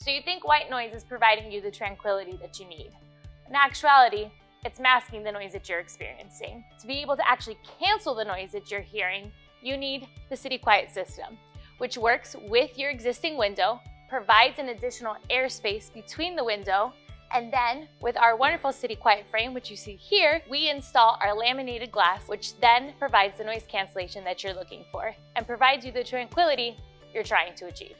So you think white noise is providing you the tranquility that you need. In actuality, it's masking the noise that you're experiencing. To be able to actually cancel the noise that you're hearing, you need the CitiQuiet system, which works with your existing window, provides an additional airspace between the window, and then with our wonderful CitiQuiet frame, which you see here, we install our laminated glass, which then provides the noise cancellation that you're looking for and provides you the tranquility you're trying to achieve.